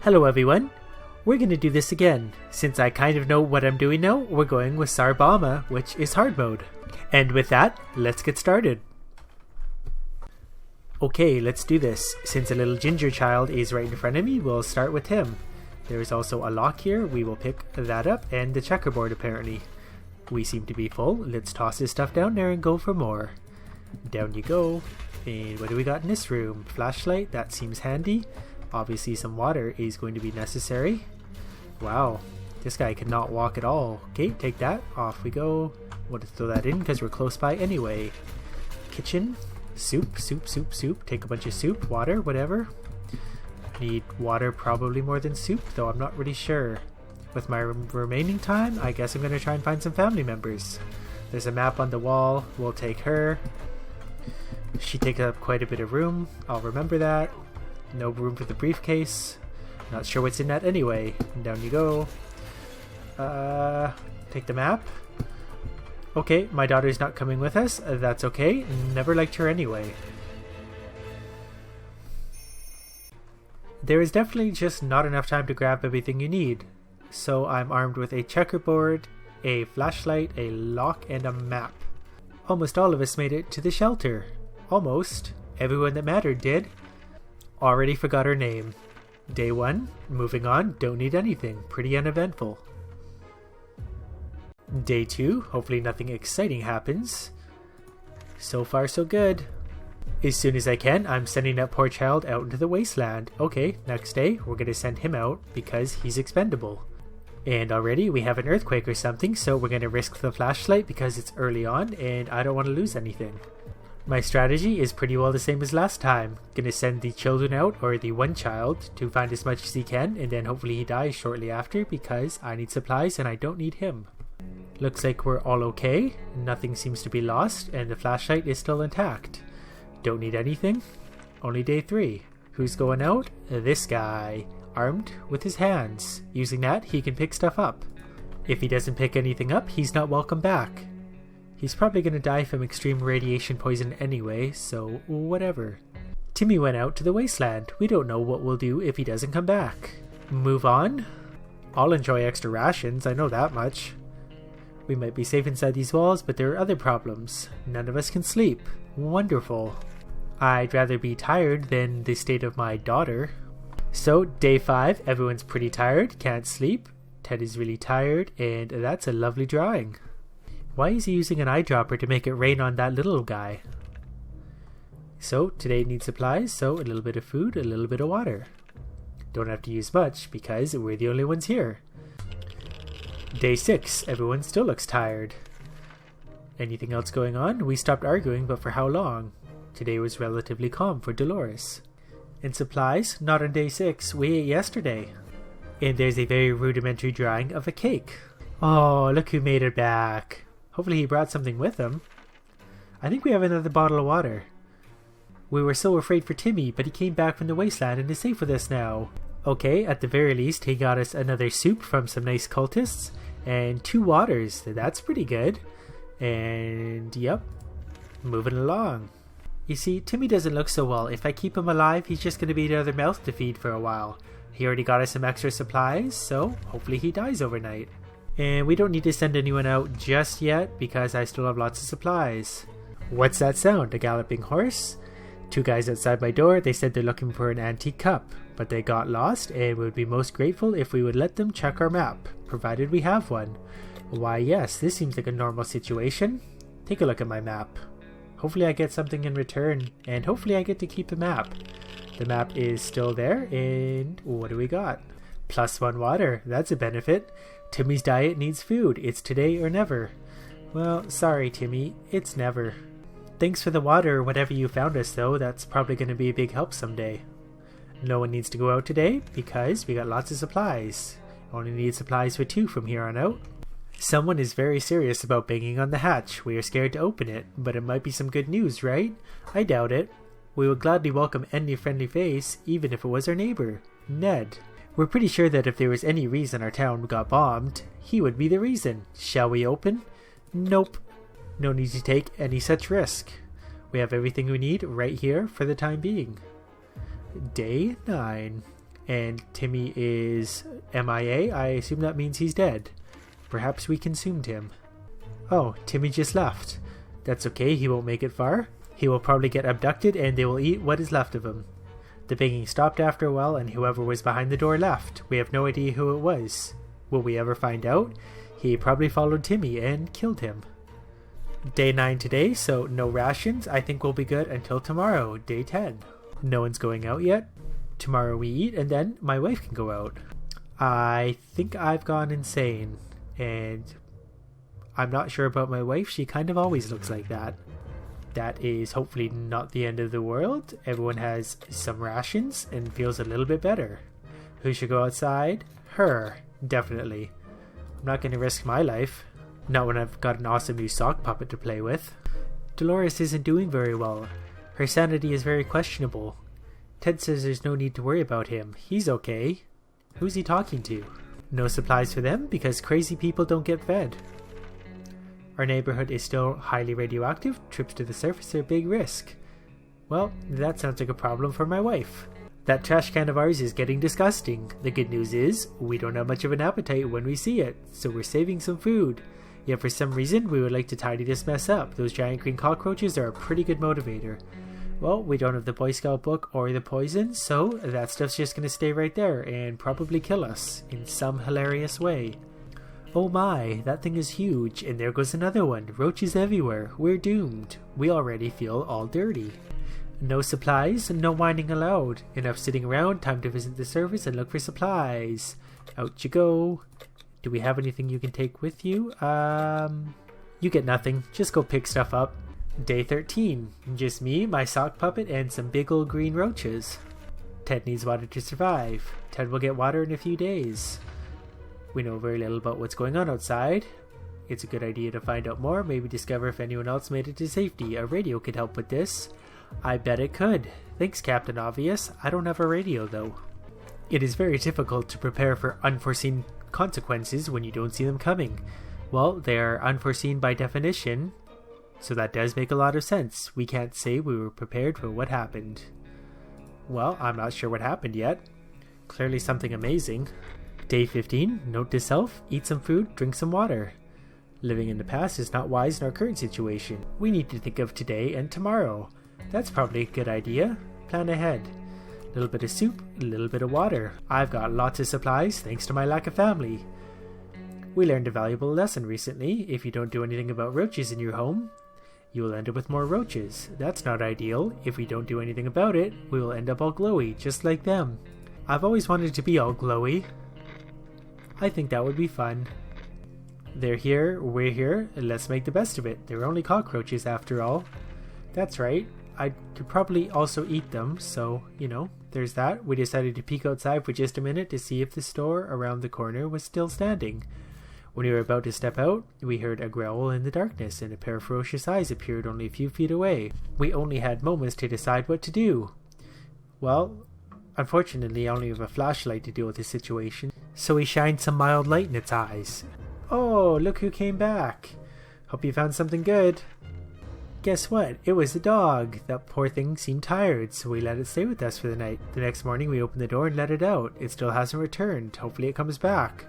Hello everyone, we're going to do this again. Since I kind of know what I'm doing now, we're going with Sarbama, which is hard mode. And with that, let's get started. Okay, let's do this. Since a little ginger child is right in front of me, we'll start with him. There is also a lock here, we will pick that up, and the checkerboard apparently. We seem to be full, let's toss this stuff down there and go for more. Down you go. And what do we got in this room? Flashlight, that seems handy. Obviously some water is going to be necessary. Wow, this guy cannot walk at all. Okay, take that, off we go. We'll just throw that in because we're close by anyway. Kitchen, soup. Take a bunch of soup, water, whatever. Need water probably more than soup, though I'm not really sure. With my remaining time, I guess I'm going to try and find some family members. There's a map on the wall, we'll take her. She takes up quite a bit of room, I'll remember that. No room for the briefcase. Not sure what's in that anyway. Down you go. Take the map. Okay, my daughter's not coming with us. That's okay. Never liked her anyway. There is definitely just not enough time to grab everything you need. So I'm armed with a checkerboard, a flashlight, a lock, and a map. Almost all of us made it to the shelter. Almost. Everyone that mattered did. Already forgot her name. Day 1, moving on, don't need anything, pretty uneventful. Day 2, hopefully nothing exciting happens. So far so good. As soon as I can, I'm sending that poor child out into the wasteland. Okay, next day, we're going to send him out because he's expendable. And already we have an earthquake or something, so we're going to risk the flashlight because it's early on and I don't want to lose anything. My strategy is pretty well the same as last time. Gonna send the children out, or the one child, to find as much as he can, and then hopefully he dies shortly after because I need supplies and I don't need him. Looks like we're all okay, nothing seems to be lost, and the flashlight is still intact. Don't need anything. Only day 3. Who's going out? This guy. Armed with his hands. Using that, he can pick stuff up. If he doesn't pick anything up, he's not welcome back. He's probably going to die from extreme radiation poison anyway, so whatever. Timmy went out to the wasteland. We don't know what we'll do if he doesn't come back. Move on? I'll enjoy extra rations, I know that much. We might be safe inside these walls, but there are other problems. None of us can sleep. Wonderful. I'd rather be tired than the state of my daughter. So, day 5, everyone's pretty tired, can't sleep. Ted is really tired, and that's a lovely drawing. Why is he using an eyedropper to make it rain on that little guy? So, today needs supplies, so a little bit of food, a little bit of water. Don't have to use much, because we're the only ones here. Day 6, everyone still looks tired. Anything else going on? We stopped arguing, but for how long? Today was relatively calm for Dolores. And supplies? Not on day 6, we ate yesterday. And there's a very rudimentary drawing of a cake. Oh, look who made it back. Hopefully he brought something with him. I think we have another bottle of water. We were so afraid for Timmy, but he came back from the wasteland and is safe with us now. Okay, at the very least, he got us another soup from some nice cultists, and 2 waters. That's pretty good. And yep, moving along. You see, Timmy doesn't look so well. If I keep him alive, he's just going to be another mouth to feed for a while. He already got us some extra supplies, so hopefully he dies overnight. And we don't need to send anyone out just yet because I still have lots of supplies. What's that sound? A galloping horse? 2 guys outside my door, they said they're looking for an antique cup, but they got lost and would be most grateful if we would let them check our map, provided we have one. Why yes, this seems like a normal situation. Take a look at my map. Hopefully I get something in return, and hopefully I get to keep the map. The map is still there, and what do we got? +1 water, that's a benefit. Timmy's diet needs food. It's today or never. Well, sorry Timmy, it's never. Thanks for the water or whatever you found us though, that's probably going to be a big help someday. No one needs to go out today because we got lots of supplies. Only need supplies for 2 from here on out. Someone is very serious about banging on the hatch. We are scared to open it, but it might be some good news, right? I doubt it. We would gladly welcome any friendly face, even if it was our neighbor, Ned. We're pretty sure that if there was any reason our town got bombed, he would be the reason. Shall we open? Nope. No need to take any such risk. We have everything we need right here for the time being. Day 9. And Timmy is MIA. I assume that means he's dead. Perhaps we consumed him. Oh, Timmy just left. That's okay, he won't make it far. He will probably get abducted and they will eat what is left of him. The banging stopped after a while and whoever was behind the door left. We have no idea who it was. Will we ever find out? He probably followed Timmy and killed him. Day 9 today, so no rations. I think we'll be good until tomorrow, day 10. No one's going out yet. Tomorrow we eat and then my wife can go out. I think I've gone insane and I'm not sure about my wife. She kind of always looks like that. That is hopefully not the end of the world. Everyone has some rations and feels a little bit better. Who should go outside? Her, definitely. I'm not going to risk my life. Not when I've got an awesome new sock puppet to play with. Dolores isn't doing very well. Her sanity is very questionable. Ted says there's no need to worry about him. He's okay. Who's he talking to? No supplies for them because crazy people don't get fed. Our neighborhood is still highly radioactive. Trips to the surface are a big risk. Well, that sounds like a problem for my wife. That trash can of ours is getting disgusting. The good news is, we don't have much of an appetite when we see it, so we're saving some food. Yet for some reason, we would like to tidy this mess up. Those giant green cockroaches are a pretty good motivator. Well, we don't have the Boy Scout book or the poison, so that stuff's just gonna stay right there and probably kill us in some hilarious way. Oh my, that thing is huge, and there goes another one. Roaches everywhere. We're doomed. We already feel all dirty. No supplies, no whining allowed. Enough sitting around, time to visit the surface and look for supplies. Out you go. Do we have anything you can take with you? You get nothing. Just go pick stuff up. Day 13. Just me, my sock puppet, and some big old green roaches. Ted needs water to survive. Ted will get water in a few days. We know very little about what's going on outside. It's a good idea to find out more, maybe discover if anyone else made it to safety. A radio could help with this. I bet it could. Thanks, Captain Obvious. I don't have a radio, though. It is very difficult to prepare for unforeseen consequences when you don't see them coming. Well, they are unforeseen by definition, so that does make a lot of sense. We can't say we were prepared for what happened. Well, I'm not sure what happened yet. Clearly something amazing. Day 15, note to self, eat some food, drink some water. Living in the past is not wise in our current situation. We need to think of today and tomorrow. That's probably a good idea. Plan ahead. A little bit of soup, a little bit of water. I've got lots of supplies thanks to my lack of family. We learned a valuable lesson recently. If you don't do anything about roaches in your home, you will end up with more roaches. That's not ideal. If we don't do anything about it, we will end up all glowy, just like them. I've always wanted to be all glowy. I think that would be fun. They're here, we're here, and let's make the best of it. They're only cockroaches after all. That's right. I could probably also eat them, so, there's that. We decided to peek outside for just a minute to see if the store around the corner was still standing. When we were about to step out, we heard a growl in the darkness, and a pair of ferocious eyes appeared only a few feet away. We only had moments to decide what to do. Well, unfortunately, I only have a flashlight to deal with the situation, so we shined some mild light in its eyes. Oh, look who came back. Hope you found something good. Guess what? It was the dog. That poor thing seemed tired, so we let it stay with us for the night. The next morning we opened the door and let it out. It still hasn't returned. Hopefully it comes back.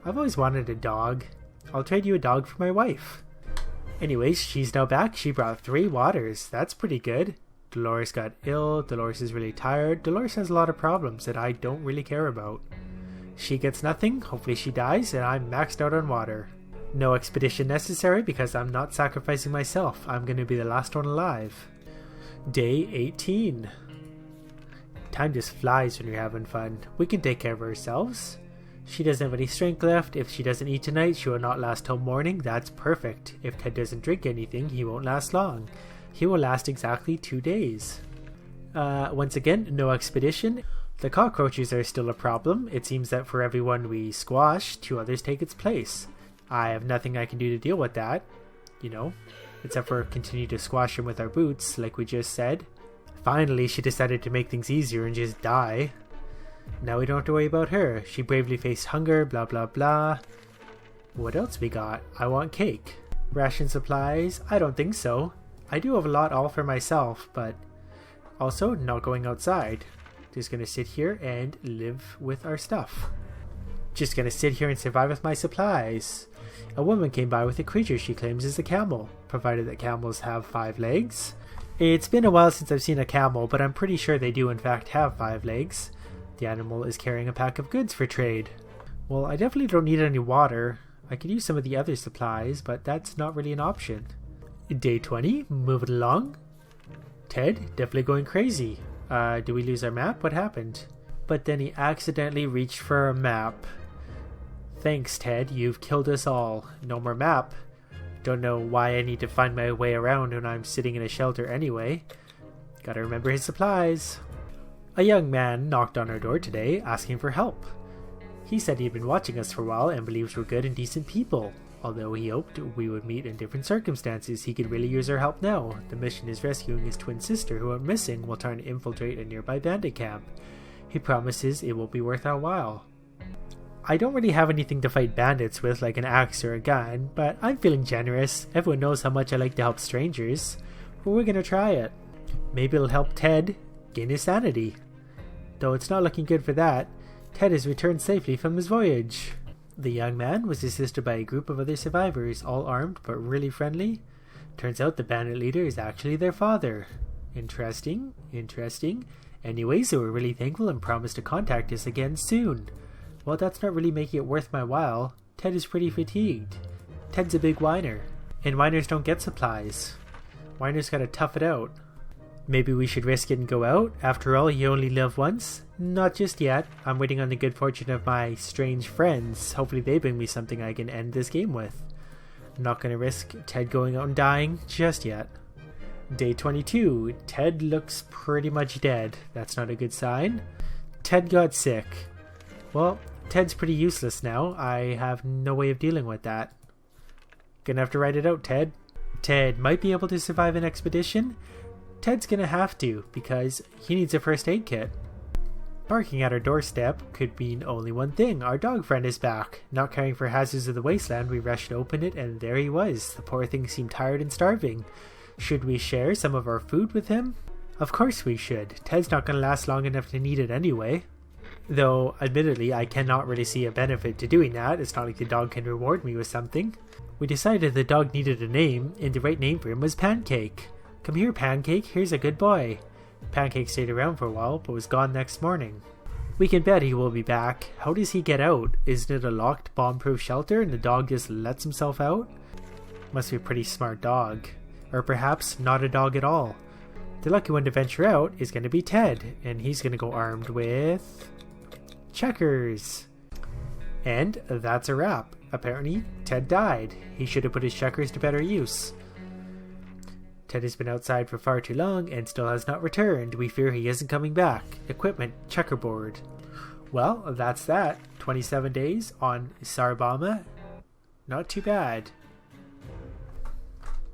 I've always wanted a dog. I'll trade you a dog for my wife. Anyways, she's now back. She brought 3 waters. That's pretty good. Dolores got ill. Dolores is really tired. Dolores has a lot of problems that I don't really care about. She gets nothing. Hopefully she dies, and I'm maxed out on water. No expedition necessary because I'm not sacrificing myself. I'm going to be the last one alive. Day 18. Time just flies when you're having fun. We can take care of ourselves. She doesn't have any strength left. If she doesn't eat tonight, she will not last till morning. That's perfect. If Ted doesn't drink anything, he won't last long. He will last exactly 2 days. Once again, no expedition. The cockroaches are still a problem. It seems that for every one we squash, 2 others take its place. I have nothing I can do to deal with that, except for continue to squash them with our boots, like we just said. Finally, she decided to make things easier and just die. Now we don't have to worry about her. She bravely faced hunger, blah blah blah. What else we got? I want cake. Ration supplies? I don't think so. I do have a lot all for myself, but also not going outside. Just gonna sit here and live with our stuff. Just gonna sit here and survive with my supplies. A woman came by with a creature she claims is a camel, provided that camels have 5 legs. It's been a while since I've seen a camel, but I'm pretty sure they do in fact have 5 legs. The animal is carrying a pack of goods for trade. Well, I definitely don't need any water. I could use some of the other supplies, but that's not really an option. Day 20, moving along. Ted, definitely going crazy. Do we lose our map? What happened? But then he accidentally reached for a map. Thanks, Ted, you've killed us all. No more map. Don't know why I need to find my way around when I'm sitting in a shelter anyway. Gotta remember his supplies. A young man knocked on our door today, asking for help. He said he'd been watching us for a while and believes we're good and decent people. Although he hoped we would meet in different circumstances, he could really use our help now. The mission is rescuing his twin sister, who went missing while trying to infiltrate a nearby bandit camp. He promises it will be worth our while. I don't really have anything to fight bandits with, like an axe or a gun, but I'm feeling generous. Everyone knows how much I like to help strangers. But we're gonna try it. Maybe it'll help Ted gain his sanity. Though it's not looking good for that. Ted has returned safely from his voyage. The young man was assisted by a group of other survivors, all armed but really friendly. Turns out the bandit leader is actually their father. Interesting. Anyways, they were really thankful and promised to contact us again soon. Well, that's not really making it worth my while. Ted is pretty fatigued. Ted's a big whiner. And whiners don't get supplies. Whiners gotta tough it out. Maybe we should risk it and go out? After all, you only live once? Not just yet. I'm waiting on the good fortune of my strange friends. Hopefully they bring me something I can end this game with. I'm not gonna risk Ted going out and dying just yet. Day 22. Ted looks pretty much dead. That's not a good sign. Ted got sick. Well, Ted's pretty useless now. I have no way of dealing with that. Gonna have to write it out, Ted. Ted might be able to survive an expedition. Ted's gonna have to, because he needs a first aid kit. Barking at our doorstep could mean only one thing. Our dog friend is back. Not caring for hazards of the wasteland, we rushed to open it, and there he was. The poor thing seemed tired and starving. Should we share some of our food with him? Of course we should. Ted's not gonna last long enough to need it anyway. Though, admittedly, I cannot really see a benefit to doing that. It's not like the dog can reward me with something. We decided the dog needed a name, and the right name for him was Pancake. Come here, Pancake, here's a good boy. Pancake stayed around for a while, but was gone next morning. We can bet he will be back. How does he get out? Isn't it a locked, bomb-proof shelter, and the dog just lets himself out? Must be a pretty smart dog. Or perhaps not a dog at all. The lucky one to venture out is going to be Ted, and he's going to go armed with checkers. And that's a wrap. Apparently, Ted died. He should have put his checkers to better use. Ted has been outside for far too long and still has not returned. We fear he isn't coming back. Equipment, checkerboard. Well, that's that. 27 days on Sarbama. Not too bad.